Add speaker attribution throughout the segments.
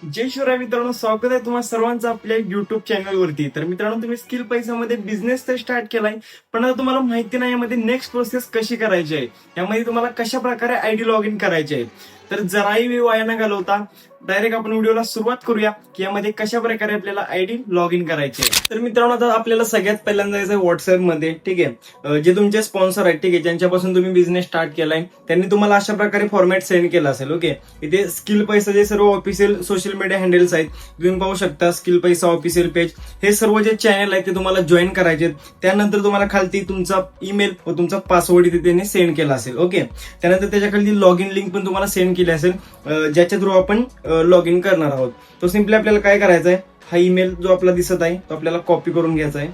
Speaker 1: जय शिवराय मित्रांनो, स्वागत आहे तुम्हा सर्वांचं आपल्या युट्यूब चॅनलवरती. तर मित्रांनो, तुम्ही स्किल पैशामध्ये बिझनेस तर स्टार्ट केलाय, पण आता तुम्हाला माहिती नाही यामध्ये नेक्स्ट प्रोसेस कशी करायची आहे, यामध्ये तुम्हाला कशा प्रकारे आयडी लॉग इन करायची आहे. तर जराही वेळ वाया न घालवता डायरेक्ट आपण व्हिडिओला सुरुवात करूया की यामध्ये कशा प्रकारे आपल्याला आयडी लॉग इन करायची आहे. तर मित्रांनो, आता आपल्याला सगळ्यात पहिल्यांदा जायचं आहे व्हॉट्सअपमध्ये. ठीक आहे, जे तुमचे स्पॉन्सर आहेत, ठीक आहे, ज्यांच्यापासून तुम्ही बिझनेस स्टार्ट केलाय, त्यांनी तुम्हाला अशा प्रकारे फॉर्मॅट सेंड केला असेल. ओके, इथे स्किल पैसा जे सर्व ऑफिशियल सोशल मीडिया हँडल्स आहेत तुम्ही पाहू शकता. स्किल पैसा ऑफिशियल पेज, हे सर्व जे चॅनल आहेत ते तुम्हाला जॉईन करायचे. त्यानंतर तुम्हाला खालती तुमचा ईमेल व तुमचा पासवर्ड इथे त्यांनी सेंड केला असेल. ओके, त्यानंतर त्याच्या खाली लॉग इन लिंक पण तुम्हाला सेंड केली असेल, ज्याच्या थ्रू आपण लॉग इन करणार आहोत. तो सिम्पली आपल्याला काय करायचा आहे, हा ईमेल जो आपला दिसत आहे तो आपल्याला कॉपी करून घ्यायचा आहे.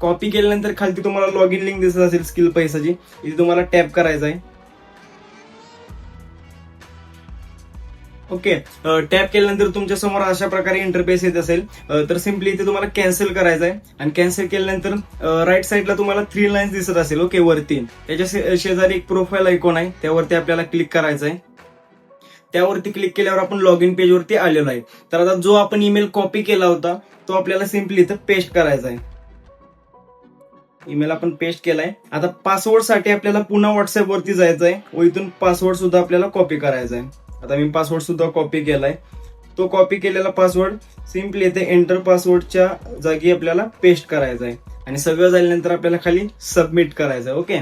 Speaker 1: कॉपी केल्यानंतर खालती तुम्हाला लॉग इन लिंक दिसत असेल स्किल पैसाची, इथे तुम्हाला टॅप करायचा आहे. ओके, टॅप केल्यानंतर तुमच्या समोर अशा प्रकारे इंटरफेस येत असेल. तर सिम्पली इथे तुम्हाला कॅन्सल करायचं आहे आणि कॅन्सल केल्यानंतर राईट साईडला तुम्हाला 3 लाईन्स दिसत असेल. ओके, वरती त्याच्या शेजारी एक प्रोफाईल आयकॉन आहे, त्यावरती आपल्याला क्लिक करायचं आहे. त्यावरती क्लिक केल्यावर आपण लॉग इन पेजवरती आलेलो आहे. तर आता जो आपण ईमेल कॉपी केला होता तो आपल्याला सिम्पली इथं पेस्ट करायचा आहे. ईमेल आपण पेस्ट केलाय. आता पासवर्ड साठी आपल्याला पुन्हा व्हॉट्सअप वरती जायचं आहे व इथून पासवर्ड सुद्धा आपल्याला कॉपी करायचा आहे. आता मी पासवर्ड सुद्धा कॉपी केलाय. तो कॉपी केलेला पासवर्ड सिम्पली इथे एंटर पासवर्डच्या जागी आपल्याला पेस्ट करायचा आहे आणि सगळं झाल्यानंतर आपल्याला खाली सबमिट करायचं आहे. ओके,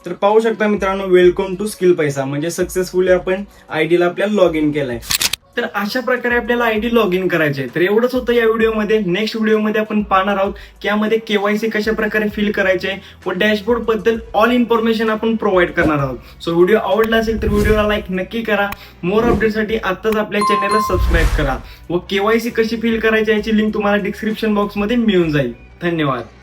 Speaker 1: तर पाहू शकता मित्रांनो, वेलकम टू स्किल पैसा, म्हणजे सक्सेसफुली आपण आयडीला आपल्याला लॉग इन केलाय. तर अशा प्रकारे आपल्याला आयडी लॉग इन करायचे आहे. तर एवढंच होतं या व्हिडिओमध्ये. नेक्स्ट व्हिडिओमध्ये आपण पाहणार आहोत की यामध्ये केवायसी कशा प्रकारे फिल करायचे आहे व डॅशबोर्ड बद्दल ऑल इन्फॉर्मेशन आपण प्रोव्हाइड करणार आहोत. सो व्हिडिओ आवडला असेल तर व्हिडिओला लाईक नक्की करा. मोर अपडेटसाठी आताच आपल्या चॅनलला सबस्क्राईब करा व केवायसी कशी फिल करायची याची लिंक तुम्हाला डिस्क्रिप्शन बॉक्समध्ये मिळून जाईल. धन्यवाद.